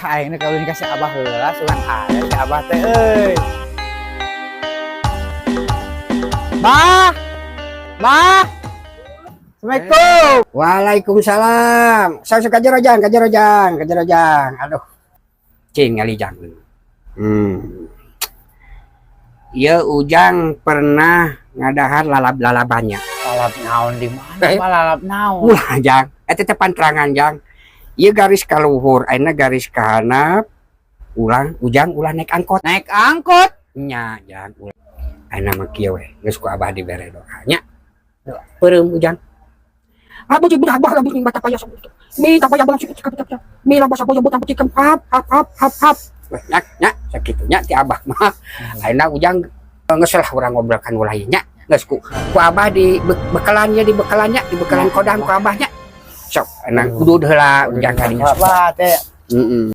aing kalau dikasih abah heula sugan aya si abah teh euy. Bah. Bah. Assalamualaikum. Waalaikumsalam. Saya kajarojang. Aduh. Cing ngali jang. Ya Ujang pernah ngadahar lalab-lalabannya. Lalap naon di mana? Lalap naon? Ulah Jang, eta teh panterangan Jang. Ieu garis ka luhur, ayeuna garis ka handap. Ujang ulah naik angkot. Naik angkot. Nya Jang. Ayeuna mah kieu we, geus ku abah dibere doa nya. Peureum Ujang. Abah jeung abah labus ning bata paya sabut. Mi tak paya balang sikit sikit. Mi labas abah jembut ampun cikem hap. Nya sakitu nya ti abah mah. Ayeuna Ujang geus lah urang ngobrolkan ulah nya. Geus ku abah di bekalannya di bekalan kodam ku abahnya. Sok enang kudu heula Ujang kadinya. Abah teh